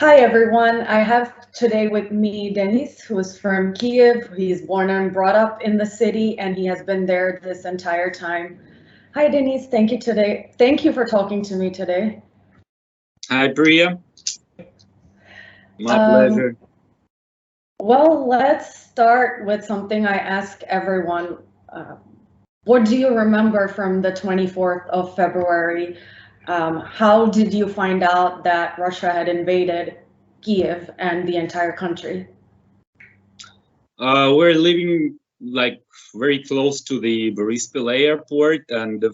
Hi everyone, I have today with me Denis, who is from Kyiv. He's born and brought up in the city and he has been there this entire time. Hi Denis, Thank you for talking to me today. Hi, Priya. My Um, pleasure. well, let's start with something I ask everyone. Uh, what do you remember from the 24th of February? How did you find out that Russia had invaded Kyiv and the entire country? We're living like very close to the Borispil airport, and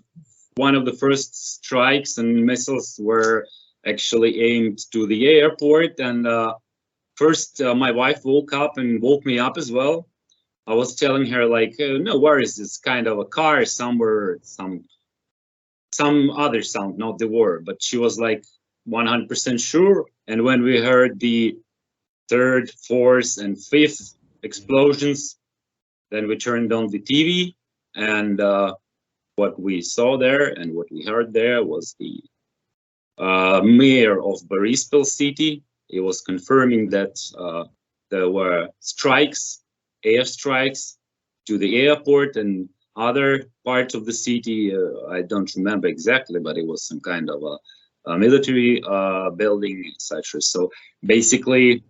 one of the first strikes and missiles were actually aimed to the airport. And first, my wife woke up and woke me up as well. I was telling her like, no worries, it's kind of a car somewhere, some other sound, not the war. But she was like 100% sure. And when we heard the third, fourth, and fifth explosions, then we turned on the TV, and what we saw there and what we heard there was the mayor of Borispil city. He was confirming that there were strikes, airstrikes to the airport and other parts of the city. I don't remember exactly, but it was some kind of a military building, etc. So basically,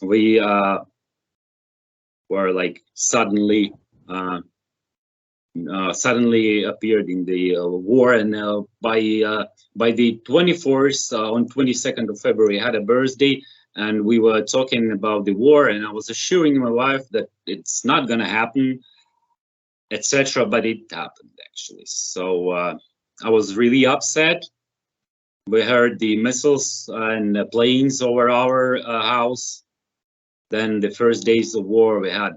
we were like suddenly appeared in the war, and by the 24th, on 22nd of February, I had a birthday, and we were talking about the war, and I was assuring my wife that it's not gonna happen, etc. But it happened actually. So I was really upset. We heard the missiles and planes over our house. Then the first days of war, we had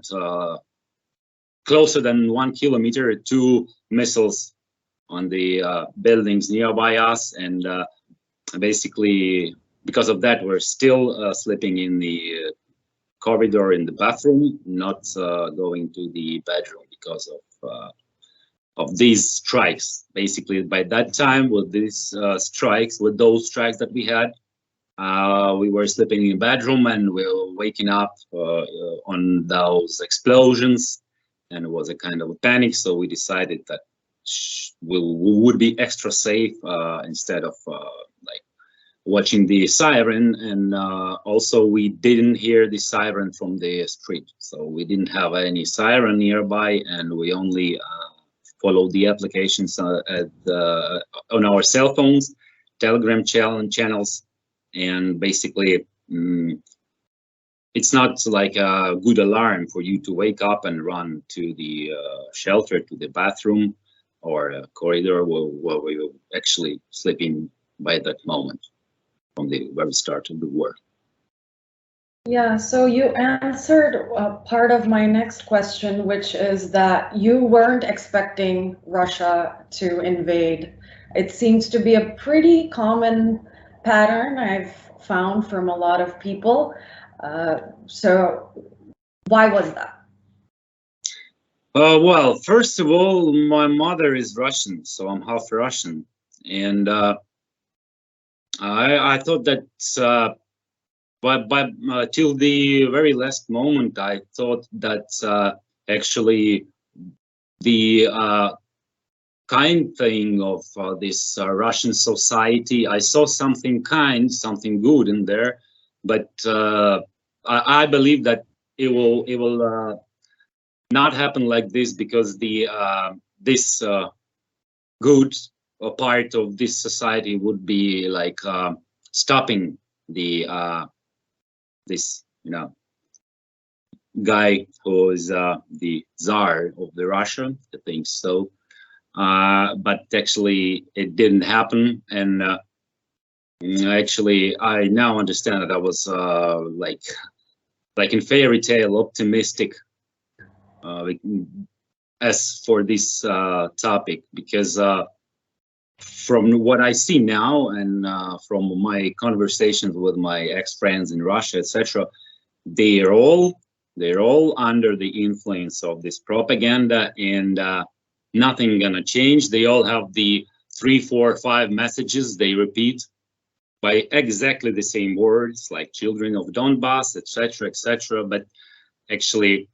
closer than 1 kilometer, 2 missiles on the buildings nearby us, and basically because of that, we're still sleeping in the corridor in the bathroom, not going to the bedroom because of these strikes. Basically, by that time, with these strikes, with those strikes that we had, we were sleeping in the bedroom, and we were waking up on those explosions, and it was a kind of a panic. So we decided that we would be extra safe instead of like watching the siren. And also we didn't hear the siren from the street, so we didn't have any siren nearby, and we only followed the applications on our cell phones, Telegram channels. And basically, it's not like a good alarm for you to wake up and run to the shelter, to the bathroom or a corridor where we were actually sleeping by that moment from the very start of the war. Yeah, so you answered part of my next question, which is that you weren't expecting Russia to invade. It seems to be a pretty common pattern I've found from a lot of people. So why was that? Well, first of all, my mother is Russian, so I'm half Russian, and I thought that till the very last moment, I thought that actually the kind thing of this Russian society, I saw something kind, something good in there, but I believe that it will not happen like this, because the this good part of this society would be like stopping the this guy who is the Tsar of the Russia, I think so. But actually it didn't happen, and actually I now understand that I was like in fairy tale optimistic as for this topic, because from what I see now, and from my conversations with my ex-friends in Russia, etc., they're all under the influence of this propaganda, and nothing gonna change. They all have the 3, 4, 5 messages they repeat by exactly the same words, like children of Donbass, etc., etc. But actually,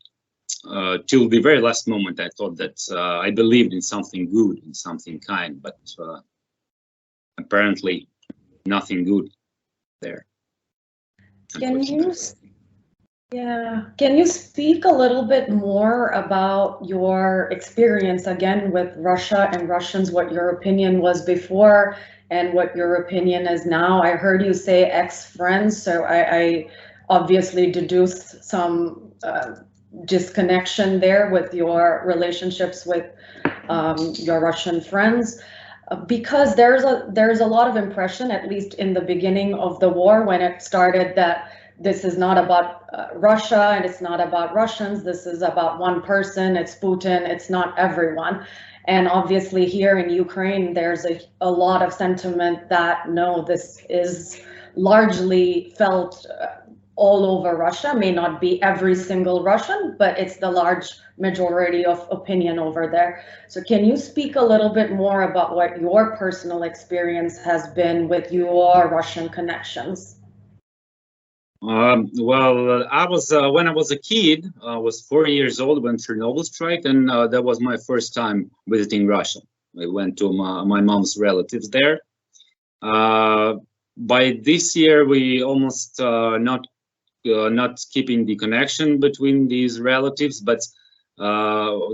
till the very last moment, I thought that I believed in something good, in something kind, but apparently nothing good there. Can you speak a little bit more about your experience again with Russia and Russians, what your opinion was before and what your opinion is now? I heard you say ex-friends, so I obviously deduced some disconnection there with your relationships with your Russian friends. Because there's a lot of impression, at least in the beginning of the war when it started, that this is not about Russia and it's not about Russians. This is about one person. It's Putin. It's not everyone. And obviously here in Ukraine, there's a lot of sentiment that no, this is largely felt all over Russia, may not be every single Russian, but it's the large majority of opinion over there. So can you speak a little bit more about what your personal experience has been with your Russian connections? Well, I was when I was a kid, I was 4 years old when Chernobyl struck, and that was my first time visiting Russia. I went to my mom's relatives there. By this year, we almost not keeping the connection between these relatives, but the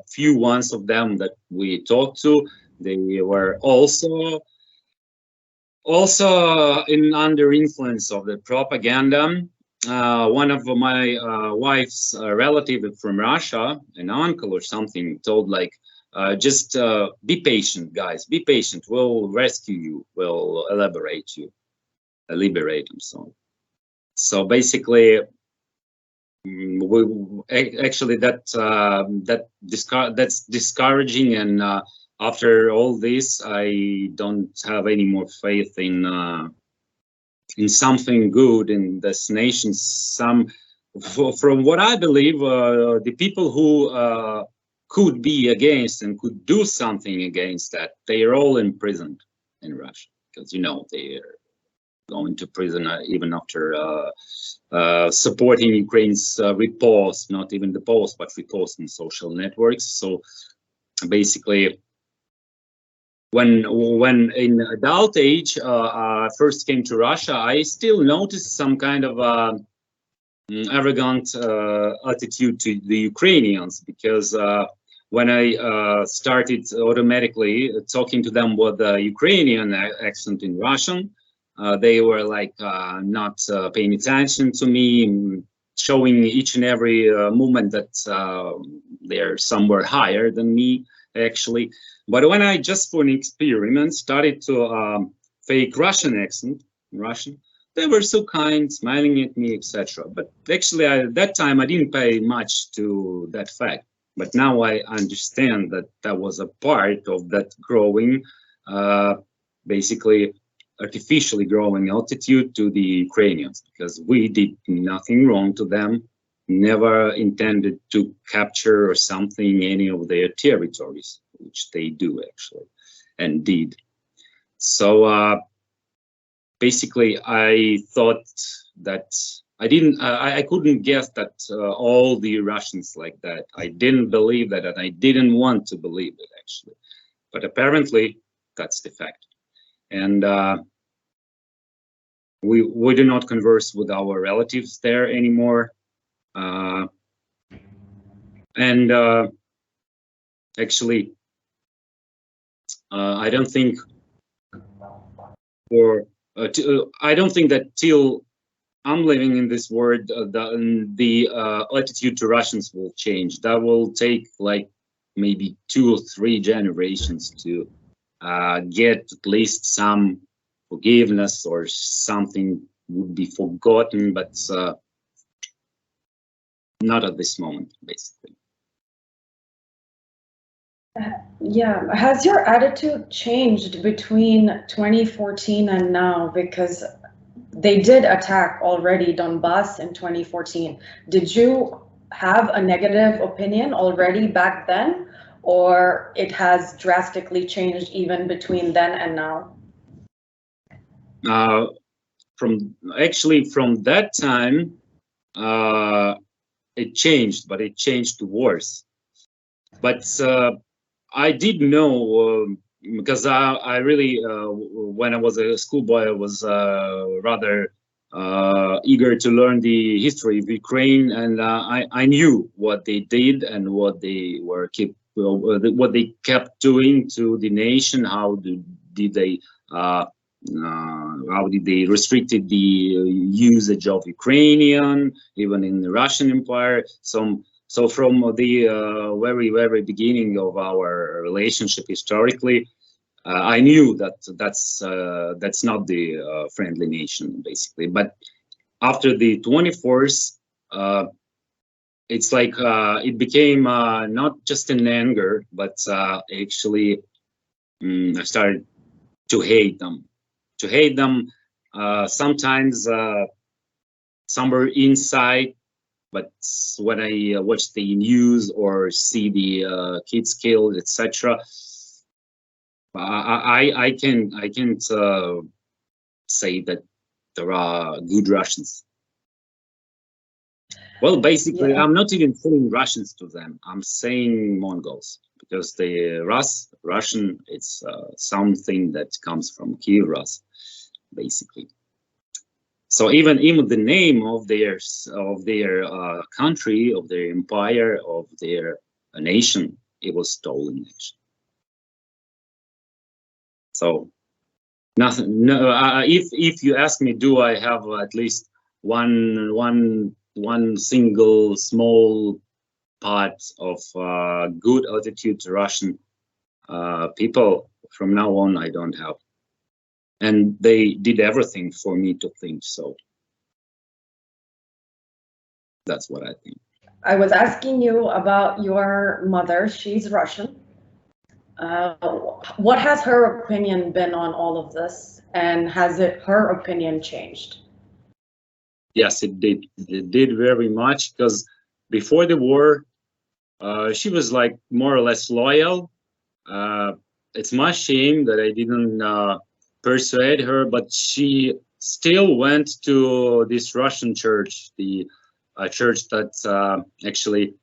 few ones of them that we talked to, they were also under influence of the propaganda. One of my wife's relative from Russia, an uncle or something, told like, just be patient, guys, be patient. We'll rescue you. We'll liberate you. So basically, actually that's discouraging, and after all this, I don't have any more faith in something good in this nation. From what I believe, the people who could be against and could do something against that, they are all imprisoned in Russia, because they are going to prison even after supporting Ukraine's repost, not even the post, but repost in social networks. So basically, when in adult age I first came to Russia, I still noticed some kind of arrogant attitude to the Ukrainians, because when I started automatically talking to them with the Ukrainian accent in Russian, they were like not paying attention to me, showing each and every movement that they're somewhere higher than me, actually. But when I just for an experiment started to fake Russian accent, they were so kind, smiling at me, etc. But actually, at that time, I didn't pay much to that fact. But now I understand that that was a part of that growing, basically artificially growing attitude to the Ukrainians, because we did nothing wrong to them, never intended to capture or something any of their territories, which they do actually, and did. So basically, I thought that I couldn't guess that all the Russians like that. I didn't believe that, and I didn't want to believe it actually, but apparently that's the fact. And we do not converse with our relatives there anymore. And actually, I don't think I don't think that till I'm living in this world, the attitude to Russians will change. That will take like maybe 2 or 3 generations to get at least some forgiveness, or something would be forgotten, but not at this moment, basically. Yeah, has your attitude changed between 2014 and now? Because they did attack already Donbass in 2014. Did you have a negative opinion already back then, or it has drastically changed even between then and now? from that time, it changed, but it changed to worse. But I did know, because I really, when I was a schoolboy, I was rather eager to learn the history of Ukraine, and I knew what they did and what they what they kept doing to the nation. Did they how did they restricted the usage of Ukrainian, even in the Russian Empire? So from the very beginning of our relationship historically, I knew that that's not the friendly nation, basically. But after the 24th, it's like it became not just an anger, but actually I started to hate them. To hate them, sometimes somewhere inside. But when I watch the news or see the kids killed, etc., I can't say that there are good Russians. Well, basically, Yeah. I'm not even saying Russians to them. I'm saying Mongols, because the Russian, it's something that comes from Kyiv, basically. So even the name of their country, of their empire, of their nation, it was stolen. Actually. So nothing. No, if you ask me, do I have at least one single small part of good attitude to Russian people? From now on, I don't have. And they did everything for me to think so. That's what I think. I was asking you about your mother. She's Russian. What has her opinion been on all of this, and has her opinion changed? Yes, it did. It did very much, because before the war, she was like more or less loyal. It's my shame that I didn't persuade her, but she still went to this Russian church, the church that actually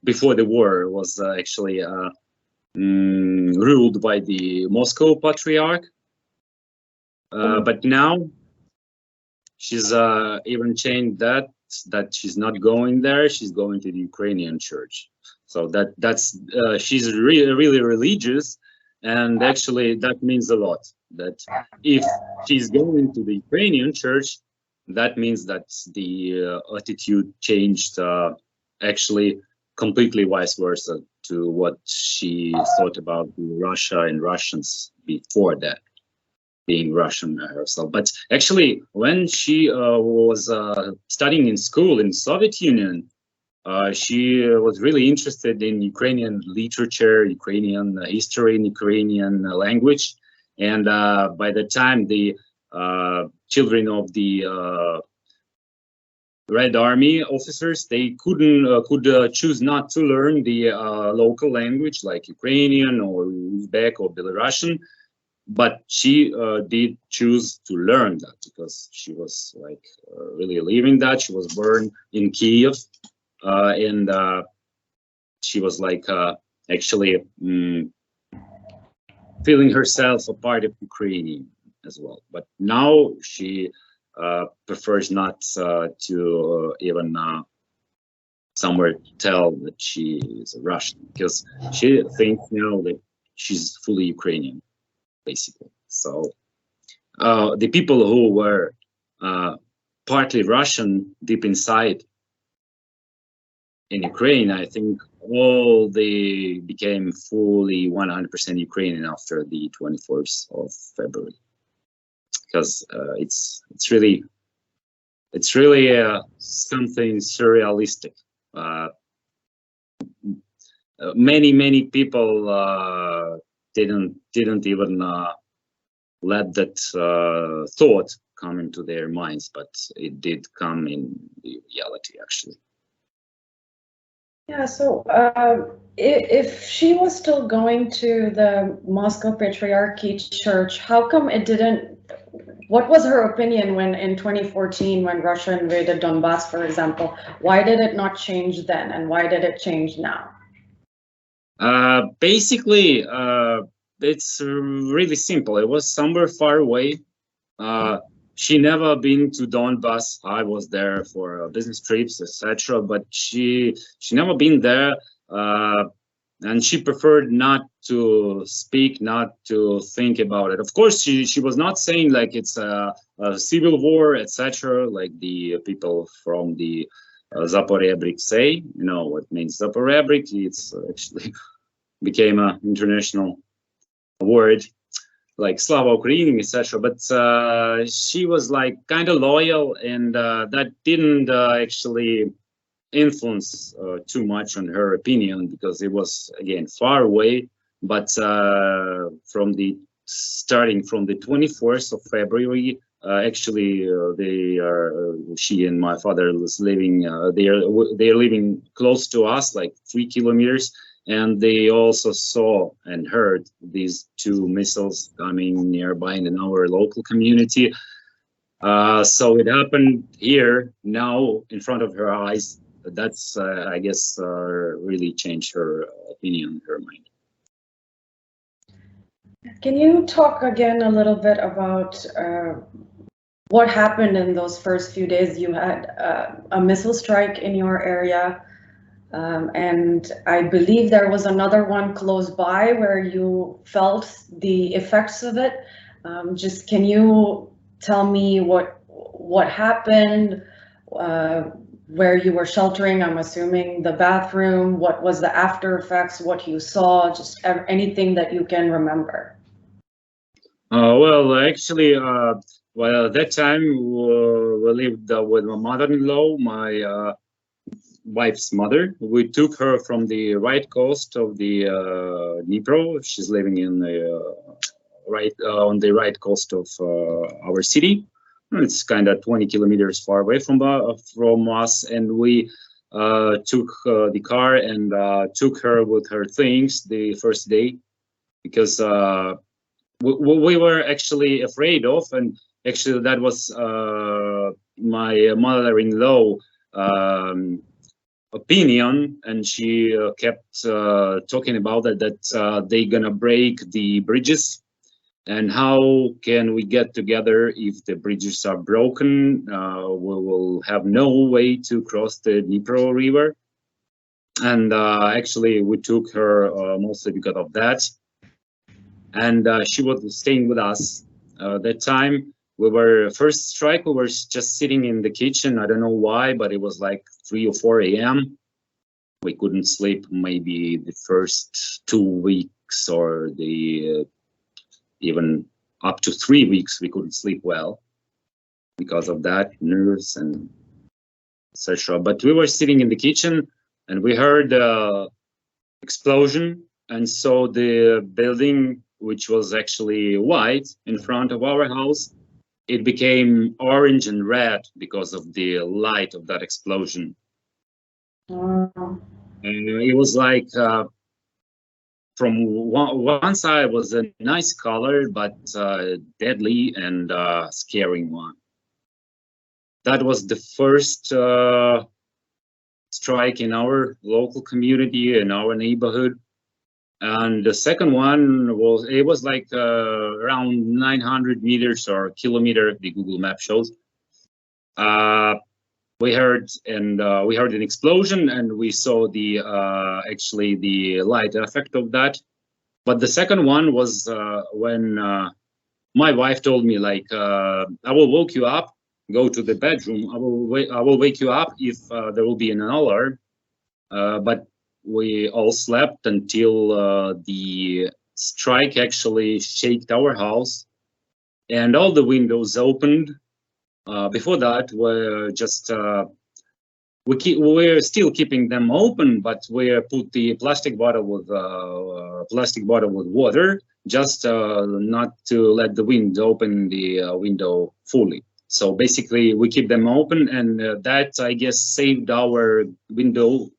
before the war was actually ruled by the Moscow Patriarch. But now she's even changed that she's not going there. She's going to the Ukrainian church. So that's she's really religious, and actually that means a lot. That if she's going to the Ukrainian church, that means that the attitude changed, actually completely vice versa to what she thought about Russia and Russians before that, being Russian herself. But actually, when she was studying in school in Soviet Union, she was really interested in Ukrainian literature, Ukrainian history, and Ukrainian language. And by the time the children of the Red Army officers, they could choose not to learn the local language like Ukrainian or Uzbek or Belarusian, but she did choose to learn that, because she was like really living that. She was born in Kyiv, and she was like actually feeling herself a part of Ukraine as well. But now she prefers not to even somewhere tell that she is a Russian, because she thinks now that she's fully Ukrainian, basically. So the people who were partly Russian deep inside in Ukraine, I think all they became fully 100% Ukrainian after the 24th of February, because it's really something surrealistic. Many people didn't even let that thought come into their minds, but it did come in the reality, actually. Yeah, so if she was still going to the Moscow Patriarchy Church, how come it didn't? What was her opinion when in 2014, when Russia invaded Donbass, for example? Why did it not change then, and why did it change now? Basically, it's really simple. It was somewhere far away. She never been to Donbass. I was there for business trips, etc. But she never been there, and she preferred not to speak, not to think about it. Of course, she was not saying like it's a civil war, etc. Like the people from the Zaporebrik say. You know what means Zaporebrik? It's actually became an international word like Slava Ukraini, etc. But she was like kind of loyal, and that didn't actually influence too much on her opinion because it was again far away. But from the starting from the 24th of February, actually they are she and my father was living. They are living close to us, like 3 kilometers, and they also saw and heard these two missiles coming nearby in our local community. So it happened here now in front of her eyes. That's, I guess, really changed her opinion, her mind. Can you talk again a little bit about what happened in those first few days? You had a missile strike in your area. And I believe there was another one close by where you felt the effects of it. Just can you tell me what happened, where you were sheltering? I'm assuming the bathroom. What was the after effects? What you saw? Just anything that you can remember. Well, actually, well, at that time we lived with my mother-in-law, my wife's mother. We took her from the right coast of the Dnipro. She's living in the right on the right coast of our city. It's kind of 20 kilometers far away from us, and we took the car and took her with her things the first day because we were actually afraid of, and actually that was my mother-in-law opinion, and she kept talking about that they gonna break the bridges, and how can we get together if the bridges are broken? We will have no way to cross the Dnipro River. And actually, we took her mostly because of that. And she was staying with us. That time, we were first strike. We were just sitting in the kitchen. I don't know why, but it was like 3 or 4 a.m. We couldn't sleep. Maybe the first 2 weeks or the even up to 3 weeks, we couldn't sleep well because of that, nerves and etc. But we were sitting in the kitchen and we heard explosion, and so the building, which was actually white in front of our house, it became orange and red because of the light of that explosion. And it was like from one side was a nice color, but deadly and scary one. That was the first strike in our local community, in our neighborhood. And the second one was like around 900 meters or kilometer, the Google map shows. We heard an explosion, and we saw the actually the light effect of that. But the second one was when my wife told me, like, I will wake you up, go to the bedroom. I will wake you up if there will be an alarm. But we all slept until the strike actually shook our house, and all the windows opened. Before that, we're just we're still keeping them open, but we put the plastic bottle with water, just not to let the wind open the window fully. So basically, we keep them open, and that, I guess, saved our window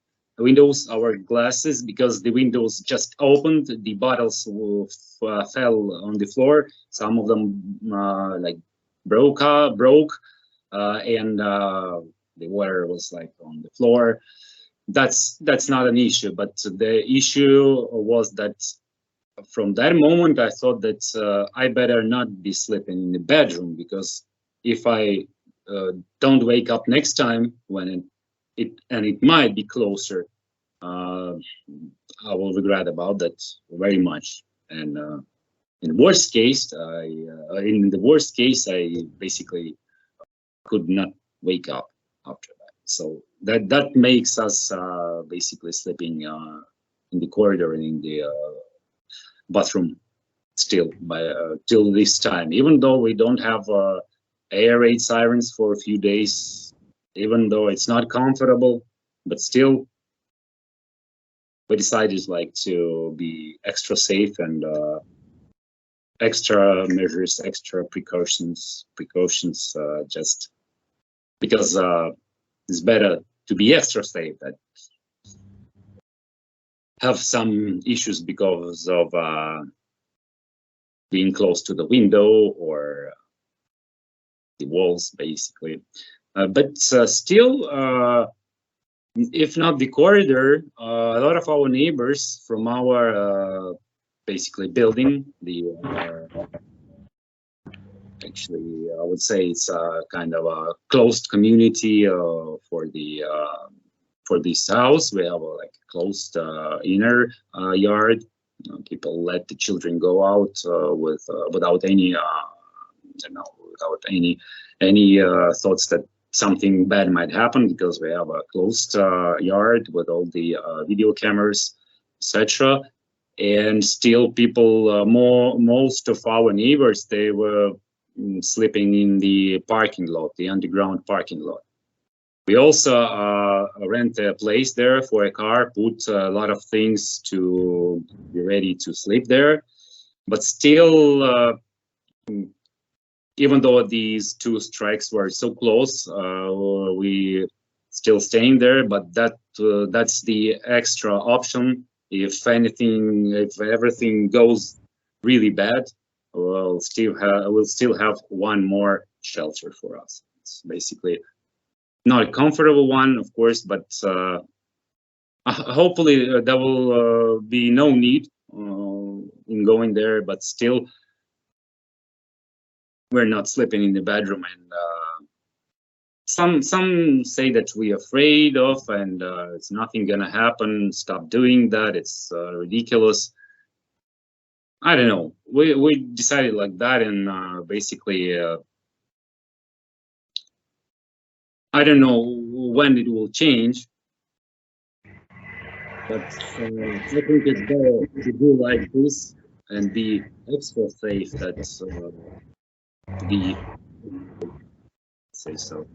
windows, our glasses, because the windows just opened. The bottles fell on the floor. Some of them like broke, and the water was like on the floor. That's not an issue, but the issue was that from that moment I thought that I better not be sleeping in the bedroom, because if I don't wake up next time when it might be closer, I will regret about that very much. And in the worst case, I basically could not wake up after that. So that makes us basically sleeping in the corridor and in the bathroom still till this time, even though we don't have air raid sirens for a few days, even though it's not comfortable, but still we decided like to be extra safe and extra measures, extra precautions, just because it's better to be extra safe than have some issues because of being close to the window or the walls, basically. But still, if not the corridor, a lot of our neighbors from our basically building, the actually I would say it's a kind of a closed community for this house. We have a like closed inner yard. People let the children go out without any without any thoughts that something bad might happen, because we have a closed yard with all the video cameras, etc. And still people, most of our neighbors, they were sleeping in the parking lot, the underground parking lot. We also rent a place there for a car, put a lot of things to be ready to sleep there. But still, even though these two strikes were so close, we still staying there. But that's the extra option. If everything goes really bad, we'll still have one more shelter for us. It's basically not a comfortable one, of course, but hopefully there will be no need in going there. But still, we're not sleeping in the bedroom, and some say that we're afraid of, and it's nothing gonna happen. Stop doing that. It's ridiculous. I don't know. We decided like that, and basically, I don't know when it will change. But I think it's better to do like this and be extra safe. That's the say so.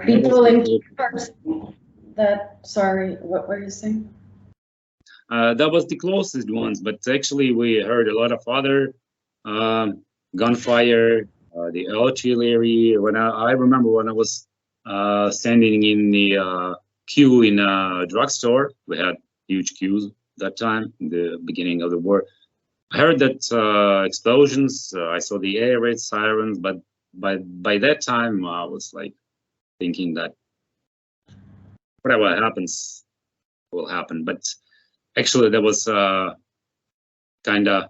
People in Kyiv that, sorry, what were you saying? That was the closest ones, but actually we heard a lot of other gunfire, the artillery. When I remember when I was standing in the queue in a drugstore, we had huge queues that time, in the beginning of the war. I heard that explosions. I saw the air raid sirens, but by that time I was like thinking that whatever happens will happen. But actually, that was kind of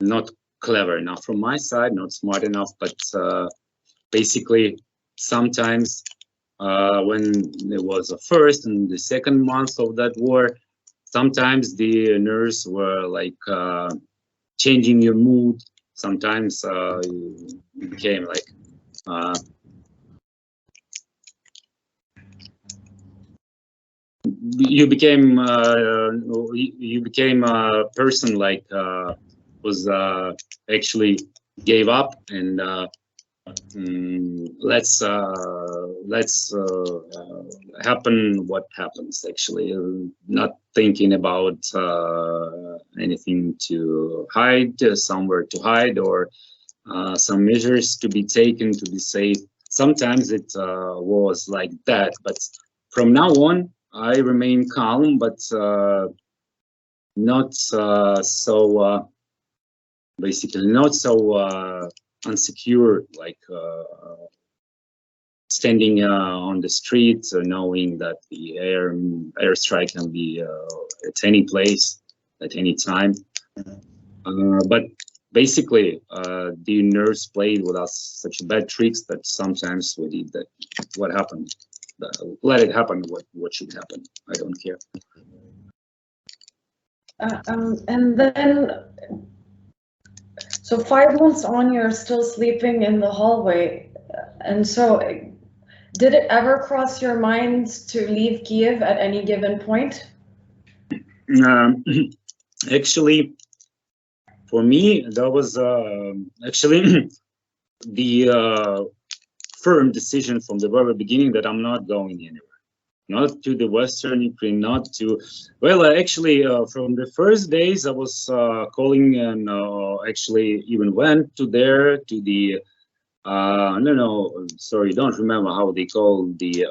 not clever enough from my side, not smart enough. But basically, sometimes when there was a first and the second month of that war, sometimes the nerves were like changing your mood. Sometimes you became like you became a person like was actually gave up and let's happen what happens, actually not thinking about anything to hide, somewhere to hide, or some measures to be taken to be safe. Sometimes it was like that, but from now on, I remain calm, but not so basically not so unsecure, like standing on the street, knowing that the airstrike can be at any place, at any time. But basically, the nurse played with us such bad tricks that sometimes we did that. What happened? Let it happen. What should happen? I don't care. And then, so 5 months on, you're still sleeping in the hallway, and so did it ever cross your mind to leave Kyiv at any given point? Actually, for me, that was actually the firm decision from the very beginning that I'm not going anywhere, not to the Western Ukraine, not to, well, actually, from the first days I was calling and actually even went to there, to the, no, sorry, don't remember how they call the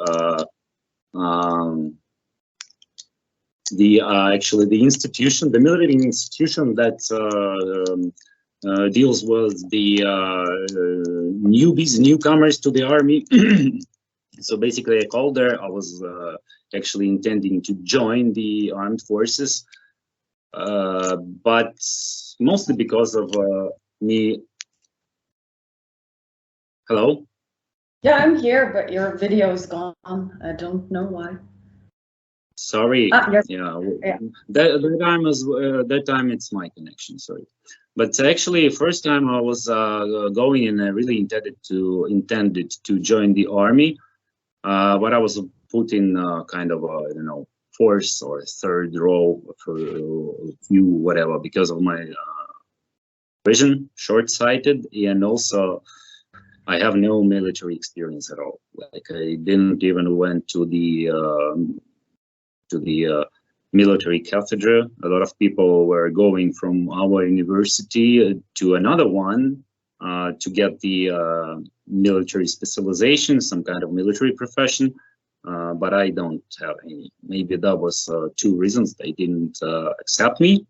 actually the institution, the military institution that deals with the newbies, newcomers to the army. So basically, I called there. I was actually intending to join the armed forces, but mostly because of me. Hello? Yeah, I'm here, but your video's gone. I don't know why. Sorry. Yeah. That time it's my connection. Sorry, but actually, first time I was going and I really intended to join the army, but I was put in kind of a, I don't know, fourth or third row for a few whatever because of my vision, short-sighted, and also I have no military experience at all. Like I didn't even went to the military cathedra. A lot of people were going from our university to another one to get the military specialization, some kind of military profession, but I don't have any. Maybe that was two reasons they didn't accept me.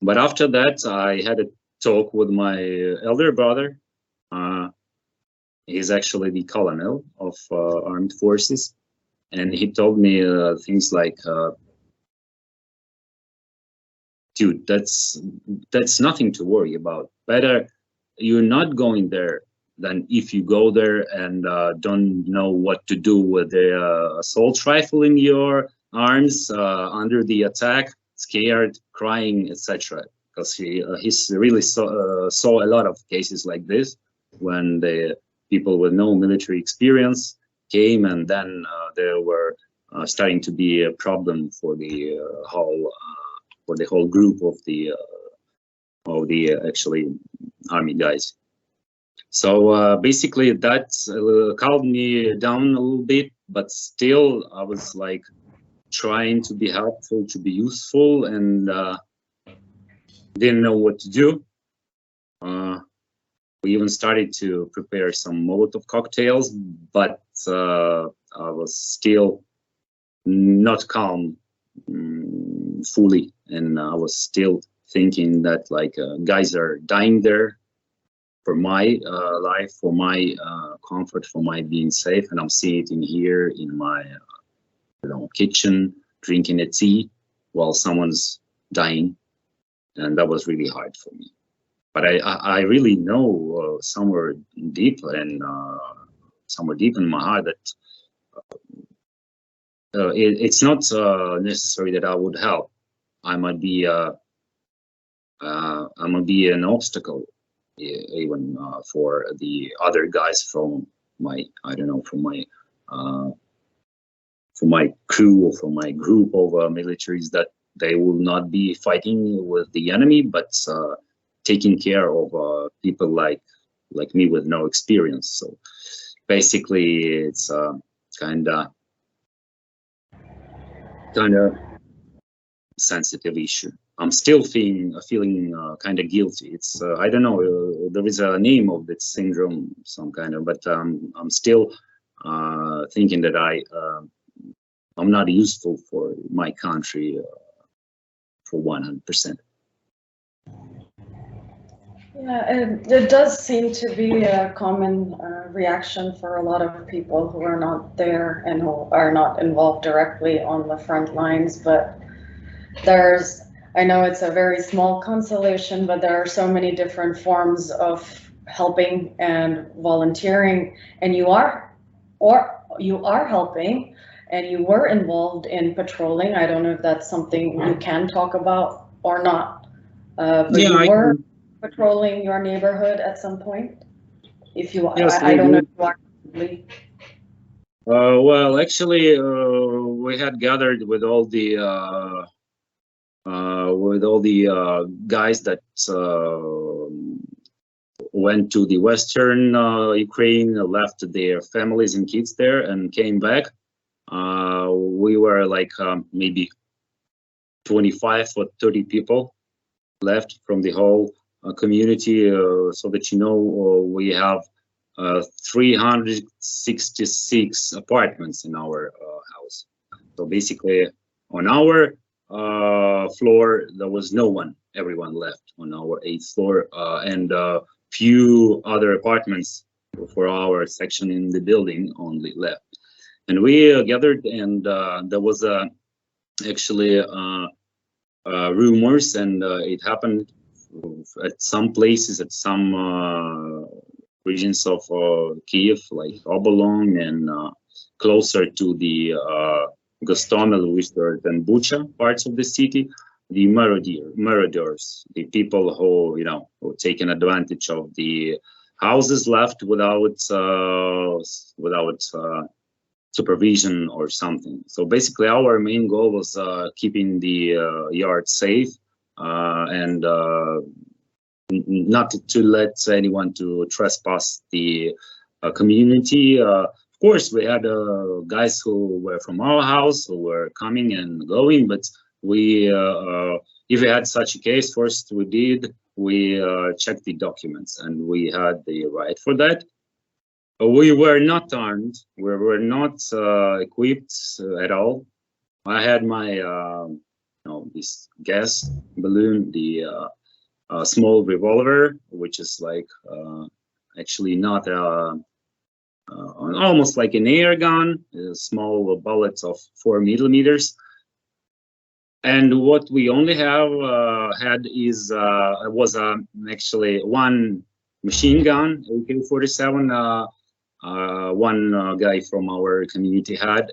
But after that, I had a talk with my elder brother. He's actually the colonel of armed forces. And he told me things like, dude, that's nothing to worry about. Better you're not going there than if you go there and don't know what to do with the assault rifle in your arms, under the attack, scared, crying, etc. Because he's really saw a lot of cases like this when the people with no military experience came, and then there were starting to be a problem for the whole group of the actually army guys. So basically that calmed me down a little bit, but still I was like trying to be helpful, to be useful, and didn't know what to do. We even started to prepare some Molotov cocktails, but I was still not calm fully, and I was still thinking that like guys are dying there for my life, for my comfort, for my being safe, and I'm sitting here in my kitchen drinking a tea while someone's dying, and that was really hard for me. But I really know somewhere deep in my heart that it's not necessary that I would help. I might be an obstacle even for the other guys from my, I don't know, from my crew or from my group of militaries, that they will not be fighting with the enemy, but taking care of people like me with no experience. So basically, it's kind of sensitive issue. I'm still feeling kind of guilty. It's I don't know. There is a name of that syndrome, some kind of, but I'm still thinking that I'm not useful for my country for 100%. Yeah, it does seem to be a common reaction for a lot of people who are not there and who are not involved directly on the front lines. But I know it's a very small consolation, but there are so many different forms of helping and volunteering, and you are helping, and you were involved in patrolling. I don't know if that's something you can talk about or not, but Yeah, you were patrolling your neighborhood at some point? If you, yes, I we don't know if did. you actively. Well, actually, we had gathered with all the guys that went to the Western Ukraine, left their families and kids there, and came back. We were like maybe 25 or 30 people left from the whole community, so that we have 366 apartments in our house. So basically, on our floor, there was no one. Everyone left on our 8th floor, and few other apartments for our section in the building only left. And we gathered, and there was actually rumors, and it happened at some places, at some regions of Kyiv, like Obolon, and closer to the Gostomel, Wishter, and Bucha parts of the city. The marauders, the people who who taken advantage of the houses left without supervision or something. So basically, our main goal was keeping the yard safe and not to let anyone to trespass the community. Of course, we had guys who were from our house who were coming and going, but we, if we had such a case, first we checked the documents, and we had the right for that. We were not armed. We were not equipped at all. I had my, this gas balloon, the small revolver, which is like actually not almost like an air gun, small bullets of 4 millimeters. And what we only had was actually one machine gun, AK-47. One guy from our community had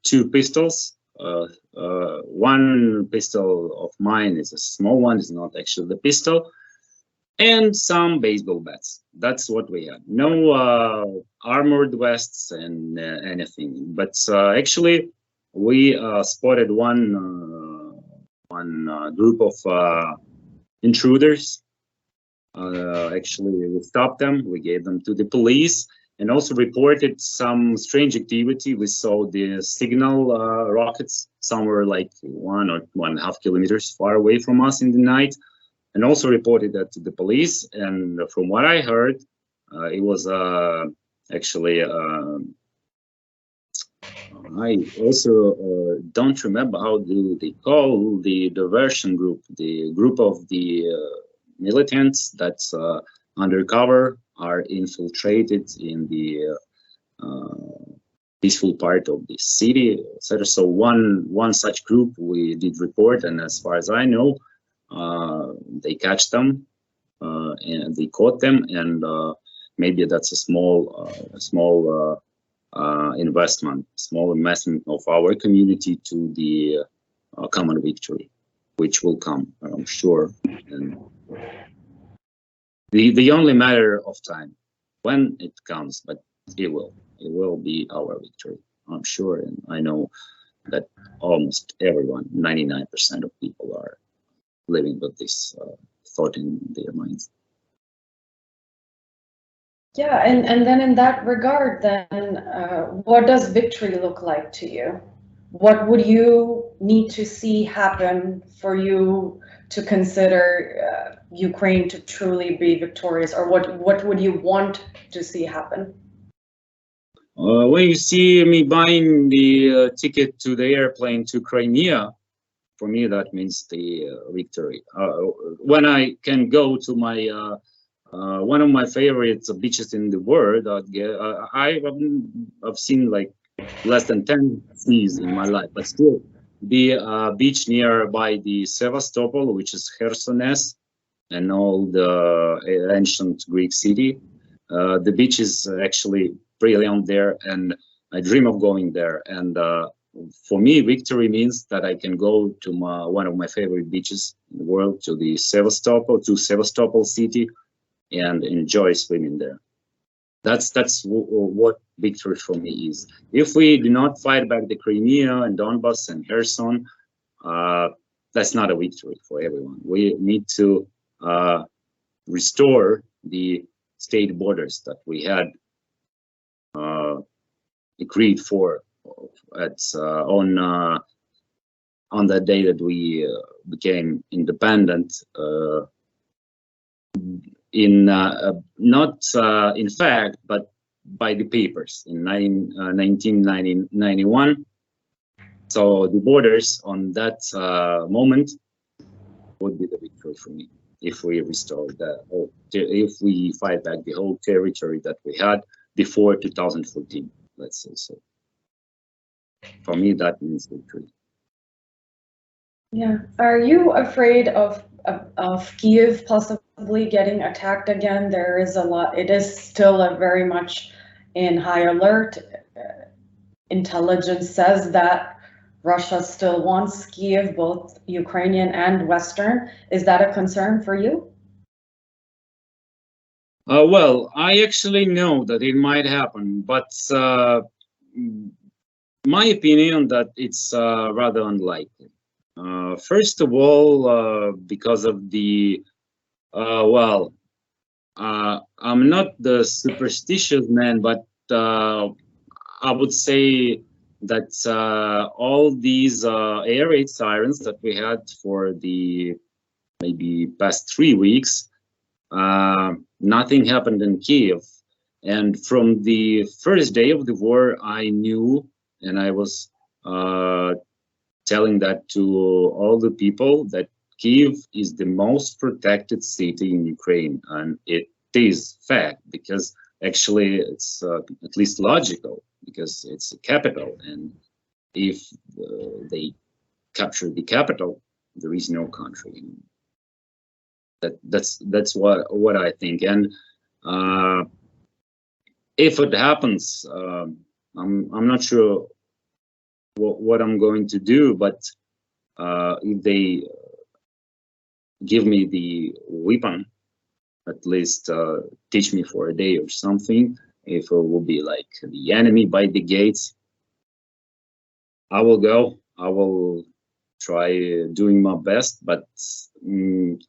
2 pistols. One pistol of mine is a small one, it's not actually the pistol, and some baseball bats. That's what we had. No armored vests and anything. But actually, we spotted one group of intruders. Actually, we stopped them. We gave them to the police, and also reported some strange activity. We saw the signal rockets somewhere like 1 or 1.5 kilometers far away from us in the night, and also reported that to the police. And from what I heard, it was actually I also don't remember how do they call the diversion group, the group of the militants that's undercover are infiltrated in the peaceful part of the city, etc. So one such group we did report, and as far as I know, they catch them and they caught them, and maybe that's a small investment of our community to the common victory, which will come, I'm sure. And the only matter of time when it comes, but it will be our victory, I'm sure. And I know that almost everyone, 99% of people, are living with this thought in their minds. Yeah, and then in that regard, then what does victory look like to you? What would you need to see happen for you to consider Ukraine to truly be victorious, or what would you want to see happen? When you see me buying the ticket to the airplane to Crimea, for me that means the victory. When I can go to my one of my favorite beaches in the world, I've seen like less than 10 seas in my life, but still the beach nearby the Sevastopol, which is Khersones, and all the ancient Greek city. The beach is actually brilliant there, and I dream of going there. And for me, victory means that I can go to one of my favorite beaches in the world, to the Sevastopol city, and enjoy swimming there. That's what victory for me is. If we do not fight back the Crimea and Donbass and Kherson, that's not a victory for everyone. We need to restore the state borders that we had agreed for on that day that we became independent. Not in fact, but by the papers in 1991. So the borders on that moment would be the victory for me if we restore if we fight back the whole territory that we had before 2014, let's say so. For me, that means victory. Yeah. Are you afraid of Kyiv possibly getting attacked again? There is a lot. It is still a very much in high alert. Intelligence says that Russia still wants Kyiv, both Ukrainian and Western. Is that a concern for you? Well, I actually know that it might happen, but my opinion that it's rather unlikely. First of all, because of the I'm not the superstitious man, but I would say that all these air raid sirens that we had for the maybe past 3 weeks, nothing happened in Kyiv. And from the first day of the war, I knew, and I was telling that to all the people, that Kyiv is the most protected city in Ukraine, and it is fact, because actually it's at least logical, because it's a capital, and if they capture the capital, there is no country. That's what I think. And if it happens, I'm not sure what I'm going to do, but if they give me the weapon, at least teach me for a day or something, if it will be like the enemy by the gates, I will go. I will try doing my best, but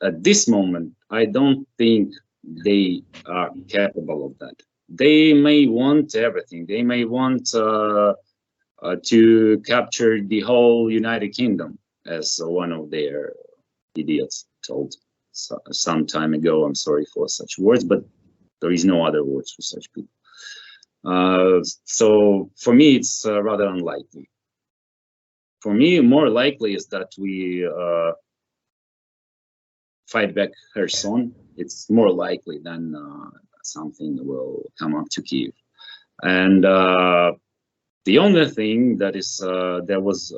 at this moment, I don't think they are capable of that. They may want everything. They may want to capture the whole United Kingdom, as one of their idiots told some time ago. I'm sorry for such words, but there is no other words for such people. So for me, it's rather unlikely. For me, more likely is that we fight back Kherson. It's more likely than something will come up to Kyiv. And the only thing that is there was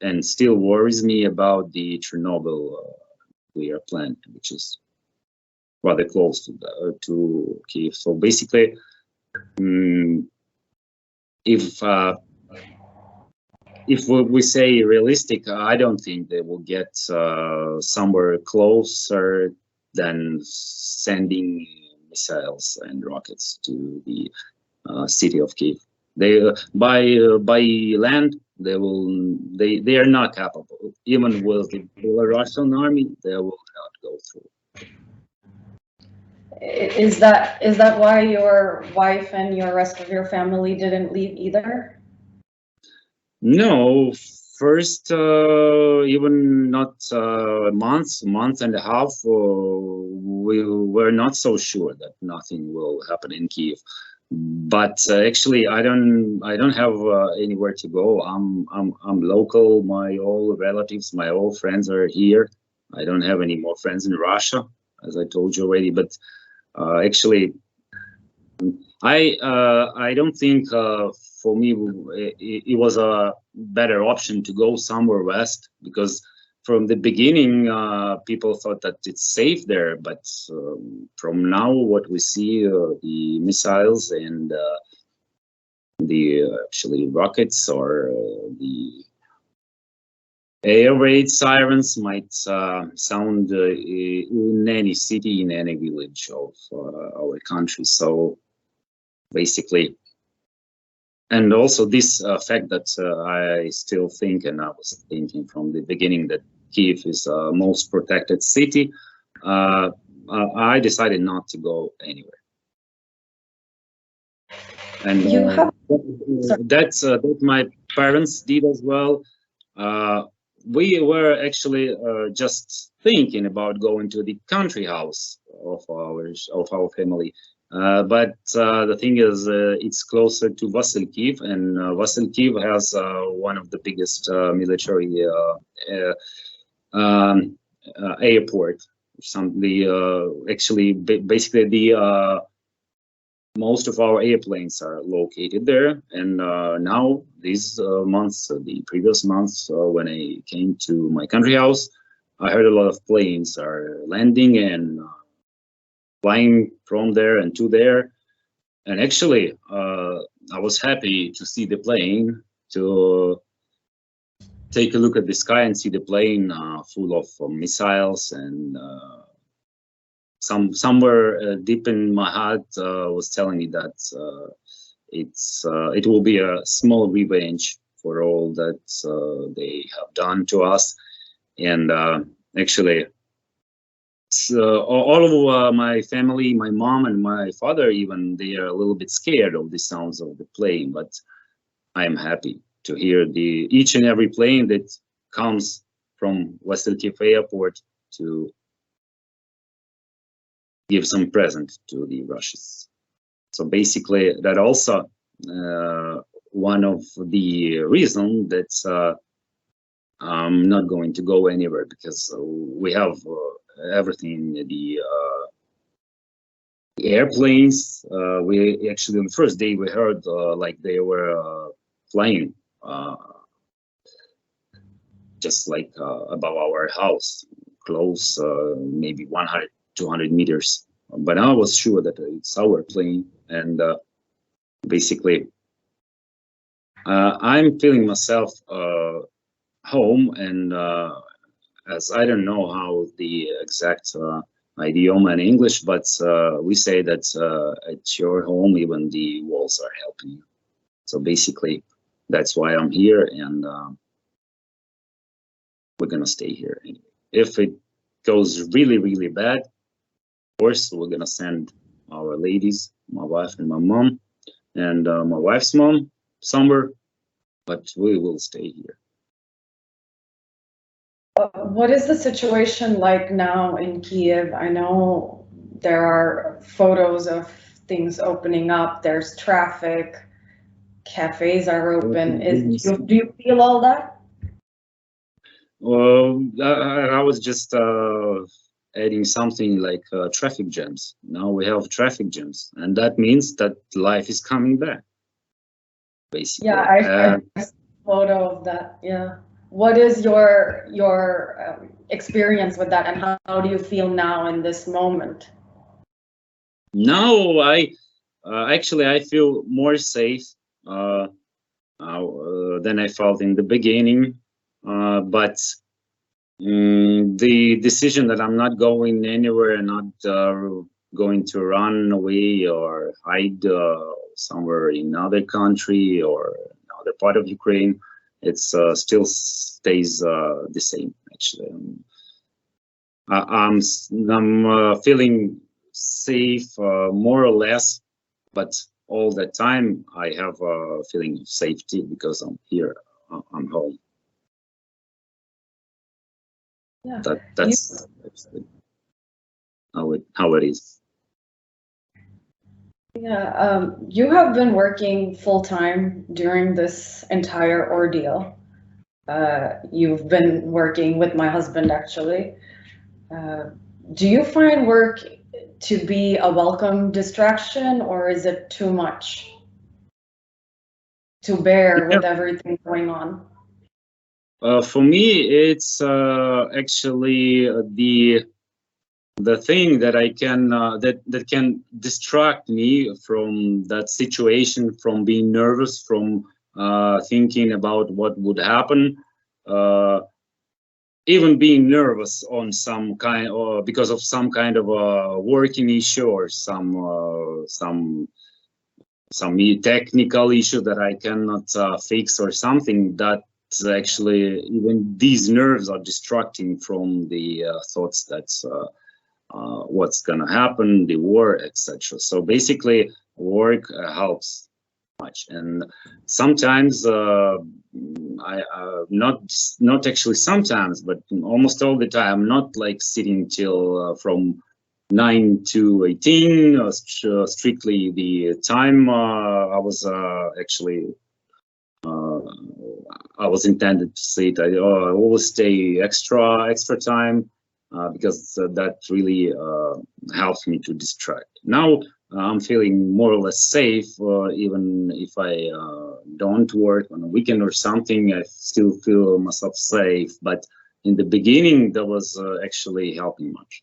and still worries me about the Chernobyl nuclear plant, which is rather close to Kyiv. So basically, if we say realistic, I don't think they will get somewhere closer than sending missiles and rockets to the city of Kyiv. They by land they are not capable. Even with the Russian army, they will not go through. Is that why your wife and your rest of your family didn't leave either? No, first, even not month and a half, we were not so sure that nothing will happen in Kyiv. but actually I don't have anywhere to go. I'm local. My all relatives, my all friends are here. I don't have any more friends in Russia, as I told you already. But actually, I don't think for me it was a better option to go somewhere west, because from the beginning people thought that it's safe there, but from now what we see, the missiles and the actually rockets or the air raid sirens might sound in any city, in any village of our country. So basically, and also this fact that I still think, and I was thinking from the beginning, that Kyiv is the most protected city, I decided not to go anywhere. And that's that my parents did as well. We were actually just thinking about going to the country house of our family. But the thing is, it's closer to Vasilkiv, and Vasilkiv has one of the biggest military airport. Actually, basically the most of our airplanes are located there. And now these months, the previous months, when I came to my country house, I heard a lot of planes are landing and flying from there and to there. And actually, I was happy to see the plane, to take a look at the sky and see the plane full of missiles, and somewhere deep in my heart was telling me that it will be a small revenge for all that they have done to us. And actually, all of my family, my mom and my father even, they are a little bit scared of the sounds of the plane, but I am happy to hear each and every plane that comes from Vasilkiv Airport to give some present to the Russians. So basically, that also one of the reasons that I'm not going to go anywhere, because we have everything, the airplanes. We actually, on the first day, we heard like they were flying just like above our house, close, maybe 100, 200 meters. But I was sure that it's our plane. And basically, I'm feeling myself home, and as I don't know how the exact idiom in English, but we say that at your home, even the walls are helping you. So basically, that's why I'm here, and we're gonna stay here anyway. If it goes really, really bad, of course, we're gonna send our ladies, my wife and my mom, and my wife's mom somewhere, but we will stay here. What is the situation like now in Kyiv? I know there are photos of things opening up, there's traffic, cafes are open. Do you feel all that? Well, I was just adding something like traffic jams. Now we have traffic jams, and that means that life is coming back, basically. Yeah, I saw a photo of that. Yeah. What is your experience with that, and how do you feel now in this moment? Now actually I feel more safe than I felt in the beginning, but the decision that I'm not going anywhere and not going to run away or hide somewhere in another country or another part of Ukraine, it's still stays the same. Actually, I'm feeling safe more or less, but all the time I have a feeling of safety because I'm here, I'm home. Yeah. That's how it is. Yeah, you have been working full-time during this entire ordeal. You've been working with my husband, actually. Uh, do you find work to be a welcome distraction, or is it too much to bear Yeah. with everything going on? For me, it's actually the thing that I can that can distract me from that situation, from being nervous, from thinking about what would happen, uh, even being nervous on some kind or because of some kind of a working issue or some technical issue that I cannot fix or something. That's actually, even these nerves are distracting from the thoughts that's what's gonna happen, the war, etc. So basically, work helps much, and sometimes I not actually sometimes, but almost all the time, I'm not like sitting till from 9 to 18, strictly the time I was actually I was intended to sit. I always stay extra time because that really helps me to distract. Now I'm feeling more or less safe, even if I don't work on a weekend or something. I still feel myself safe. But in the beginning, that was actually helping much.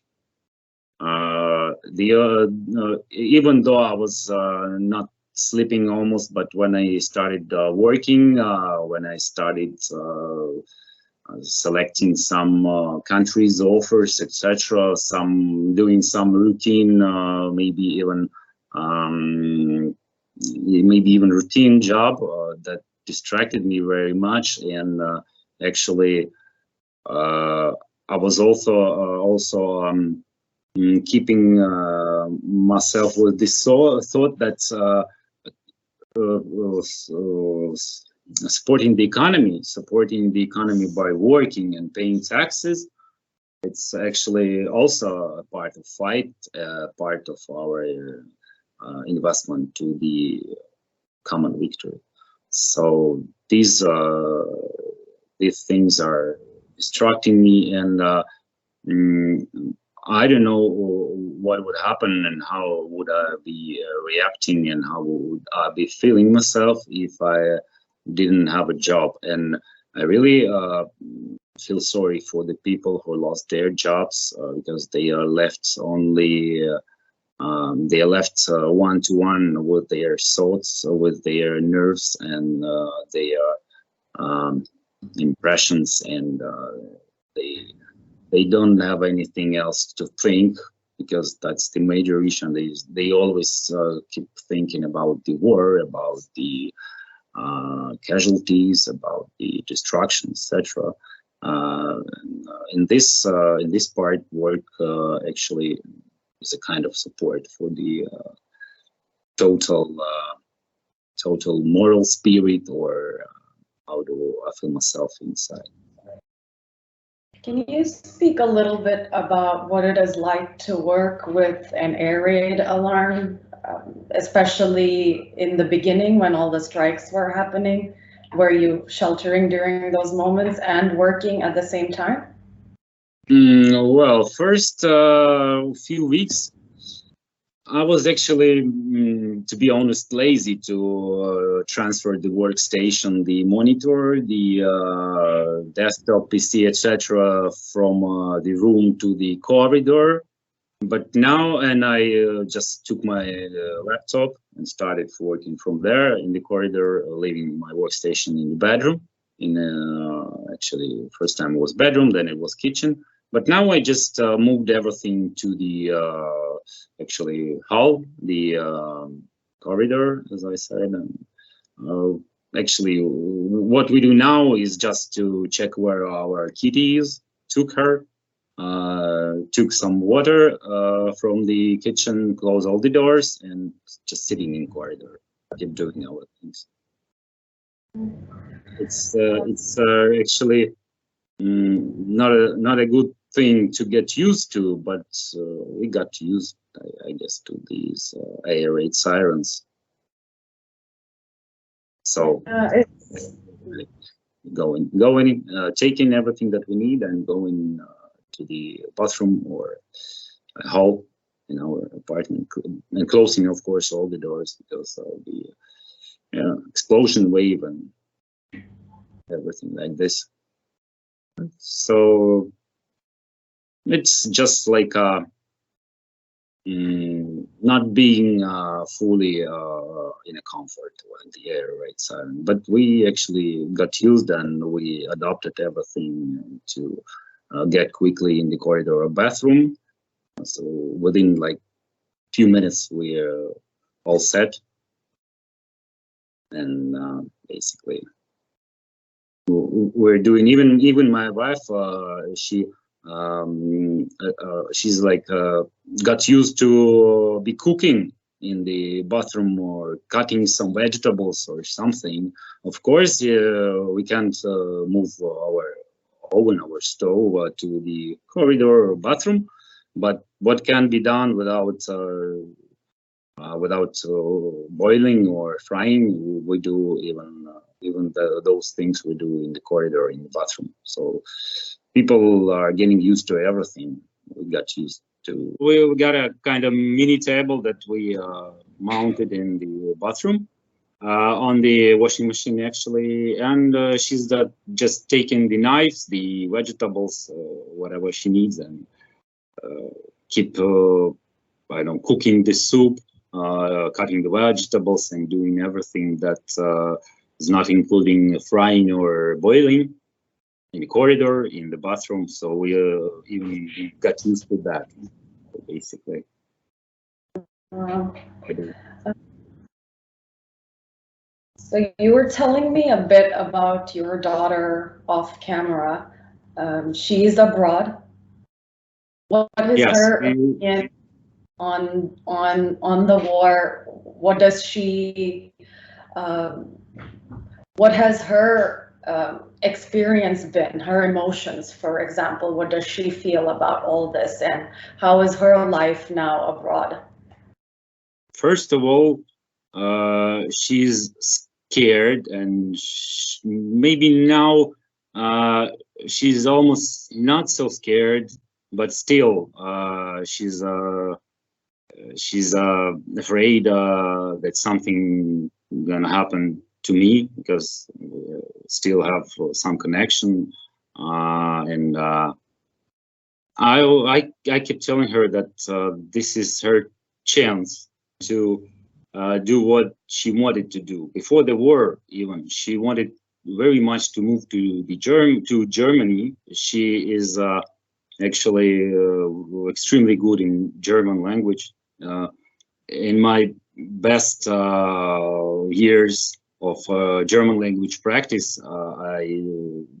Even though I was not sleeping almost, but when I started working, when I started selecting some countries offers, etc., some doing some routine, maybe even routine job that distracted me very much, and actually I was also keeping myself with this thought that supporting the economy by working and paying taxes. It's actually also a part of fight, part of our investment to the common victory. So these things are distracting me, and I don't know what would happen and how would I be reacting and how would I be feeling myself if I didn't have a job. And I really feel sorry for the people who lost their jobs because they are left only. They are left one to one with their thoughts, with their nerves, and their impressions, and they don't have anything else to think, because that's the major issue. They always keep thinking about the war, about the casualties, about the destruction, etc. In this part, work actually is a kind of support for the total total moral spirit, or how do I feel myself inside. Can you speak a little bit about what it is like to work with an air raid alarm, especially in the beginning when all the strikes were happening? Were you sheltering during those moments and working at the same time? Well, first few weeks, I was actually, to be honest, lazy to transfer the workstation, the monitor, the desktop PC, etc., from the room to the corridor. But now, and I just took my laptop and started working from there in the corridor, leaving my workstation in the bedroom. Actually, first time it was bedroom, then it was kitchen. But now I just moved everything to the actually hall, the corridor, as I said. And actually, what we do now is just to check where our kitty is. Took her, took some water from the kitchen, close all the doors, and just sitting in corridor, keep doing our things. It's actually not a good thing to get used to, but we got to use. I guess, to these air raid sirens. So it's going, taking everything that we need and going to the bathroom or hall in our apartment, and closing, of course, all the doors because of the explosion wave and everything like this. So it's just like not being fully in a comfort when the air raid siren, but we actually got used and we adopted everything to get quickly in the corridor or bathroom. So within like few minutes we're all set, and basically we're doing, even my wife, she's like got used to be cooking in the bathroom or cutting some vegetables or something. Of course, we can't move our oven, our stove to the corridor or bathroom, but what can be done without boiling or frying, we do even those things we do in the corridor, in the bathroom. So people are getting used to everything. We got used to. We got a kind of mini table that we mounted in the bathroom on the washing machine actually, and she's just taking the knives, the vegetables, whatever she needs, and keep I don't know, cooking the soup, cutting the vegetables, and doing everything that is not including frying or boiling in the corridor, in the bathroom. So we even got used to that, basically. So you were telling me a bit about your daughter off camera. She's abroad. What is her opinion on the war? What does she? What has her experience been? Her emotions, for example. What does she feel about all this, and how is her life now abroad? First of all, she's scared, and maybe now she's almost not so scared, but still she's afraid that something gonna happen to me, because we still have some connection, and I keep telling her that this is her chance to do what she wanted to do before the war. Even she wanted very much to move to Germany. She is actually extremely good in German language. In my best years of German language practice, I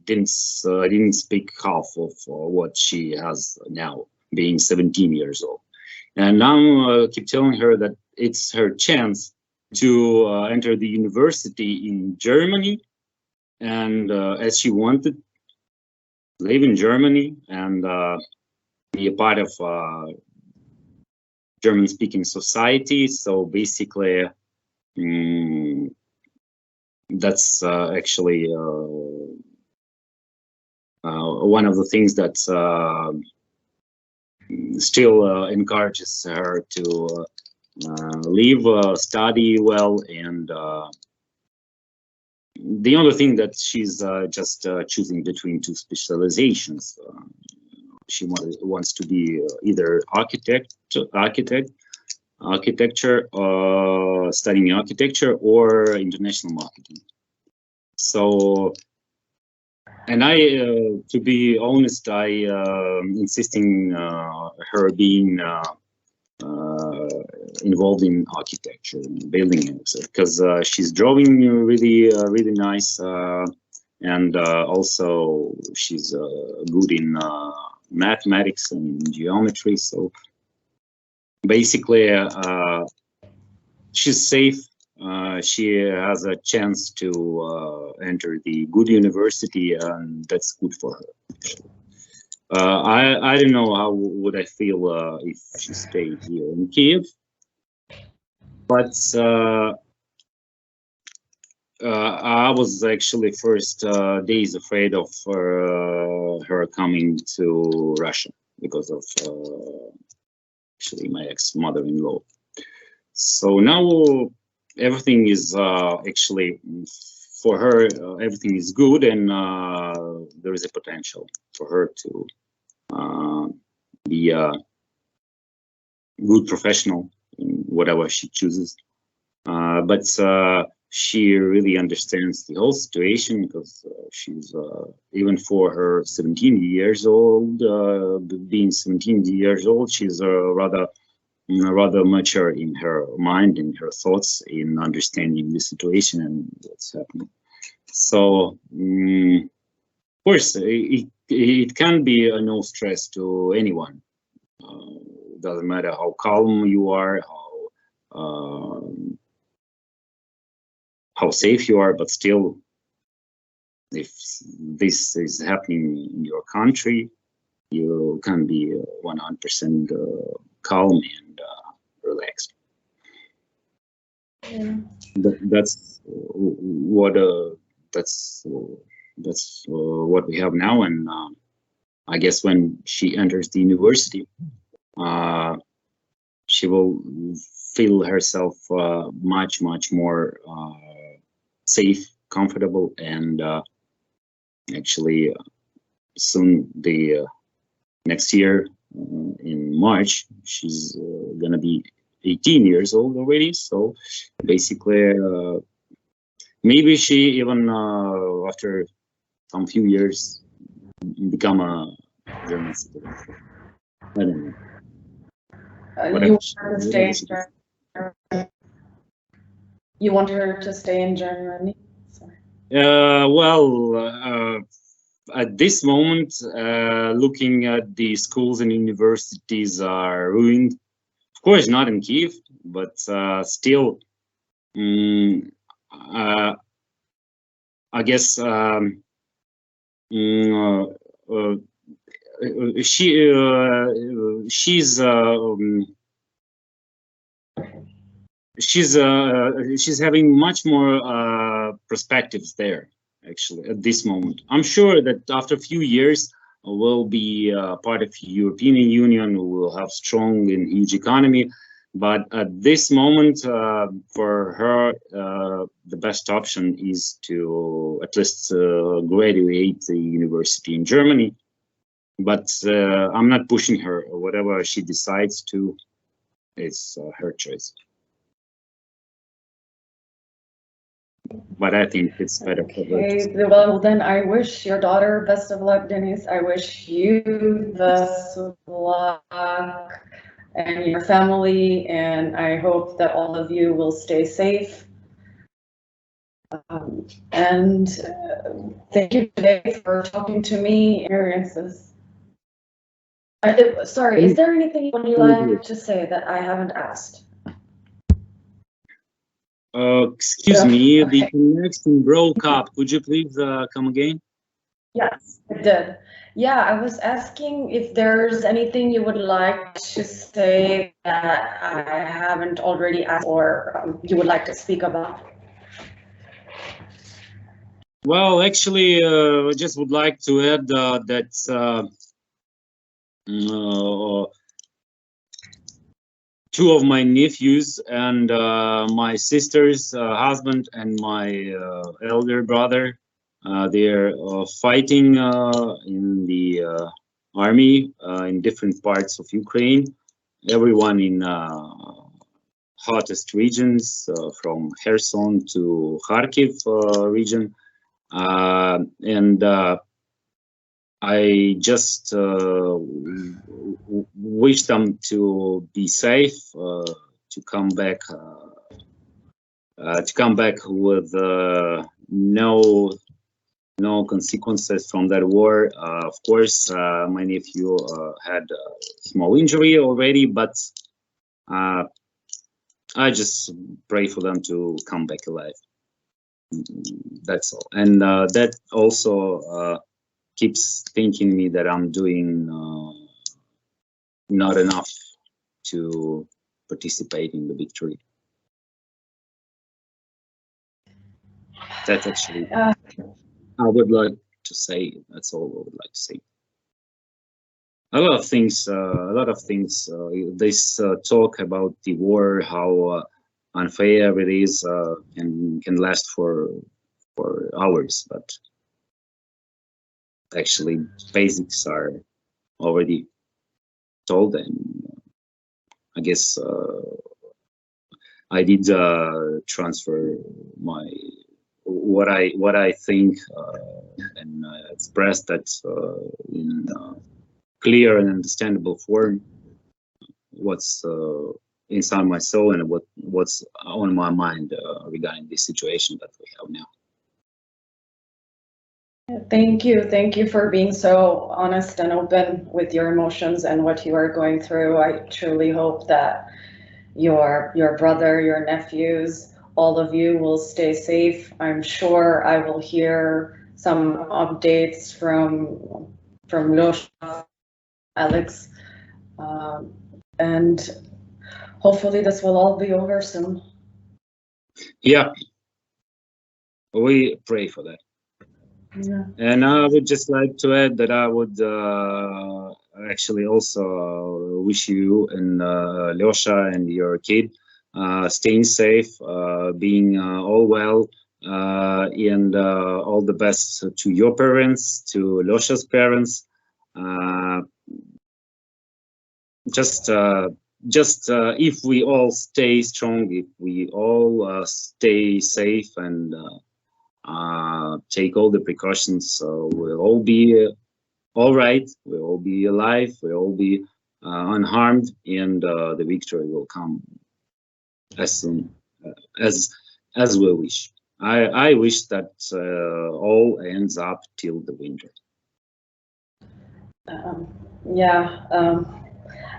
didn't speak half of what she has now, being 17 years old. And now I keep telling her that it's her chance to enter the university in Germany, and as she wanted, live in Germany and be a part of German-speaking society. So basically, that's actually one of the things that still encourages her to live, study well, and the only thing that she's just choosing between two specializations. She wants to be either architecture, studying architecture, or international marketing. So, and I, to be honest, I insisting her being involved in architecture and building, because she's drawing really nice, and also she's good in mathematics and geometry. So basically, she's safe. She has a chance to enter the good university, and that's good for her. I don't know how would I feel if she stayed here in Kiev, but I was actually first days afraid of her coming to Russia because of actually my ex-mother-in-law. So now everything is actually for her. Everything is good, and there is a potential for her to be a good professional in whatever she chooses. But she really understands the whole situation because she's even for her 17 years old, being 17 years old, she's rather mature in her mind, in her thoughts, in understanding the situation and what's happening. So, of course, it can be no stress to anyone. Doesn't matter how calm you are, how safe you are, but still, if this is happening in your country, you can be 100% calm and relaxed. Yeah. That's what what we have now, and I guess when she enters the university, she will feel herself much more safe, comfortable, and actually soon the next year in March she's gonna be 18 years old already. So basically, maybe she even after some few years become a German citizen. I don't know. You want her to stay in Germany? You want her to stay in Germany? Sorry. Well, at this moment, looking at the schools and universities are ruined. Of course, not in Kyiv, but still, I guess she's having much more perspectives there. Actually, at this moment, I'm sure that after a few years, will be part of the European Union. Will have strong and huge economy. But at this moment, for her, the best option is to at least graduate the university in Germany. But I'm not pushing her. Whatever she decides to, it's her choice. But I think it's better for her. Okay, well then I wish your daughter best of luck, Denise. I wish you best of luck and your family, and I hope that all of you will stay safe. And thank you today for talking to me. Experiences. Sorry, is there anything you would like to say that I haven't asked? Excuse me, Okay. the connection broke up. Could you please come again? Yes, it did. Yeah, I was asking if there's anything you would like to say that I haven't already asked or you would like to speak about. Well, actually, I just would like to add that two of my nephews and my sister's husband and my elder brother, they're fighting in the army in different parts of Ukraine. Everyone in hottest regions from Kherson to Kharkiv region. And I just wish them to be safe, to come back with no consequences from that war. Of course, my nephew had a small injury already, but I just pray for them to come back alive. That's all. And that also keeps thinking me that I'm doing not enough to participate in the victory. That's actually I would like to say. That's all I would like to say. A lot of things. This talk about the war, how unfair it is, can last for hours, but actually basics are already told, and I guess I did transfer what I think and express that in clear and understandable form. What's inside my soul and what's on my mind regarding this situation that we have now. Thank you for being so honest and open with your emotions and what you are going through. I truly hope that your brother, your nephews, all of you will stay safe. I'm sure I will hear some updates from Losha, Alex, and hopefully this will all be over soon. Yeah, we pray for that. Yeah. And I would just like to add that I would actually also wish you and Lyosha and your kid staying safe, being all well, and all the best to your parents, to Lyosha's parents. Just if we all stay strong, if we all stay safe and take all the precautions, so we'll all be all right, we'll all be alive, we'll all be unharmed, and the victory will come as soon as we wish. I wish that all ends up till the winter.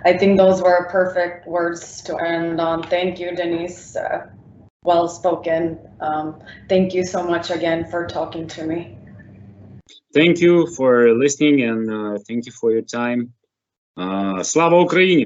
I think those were perfect words to end on. Thank you, Denise. Well spoken. Thank you so much again for talking to me. Thank you for listening, and thank you for your time. Slava Ukraini!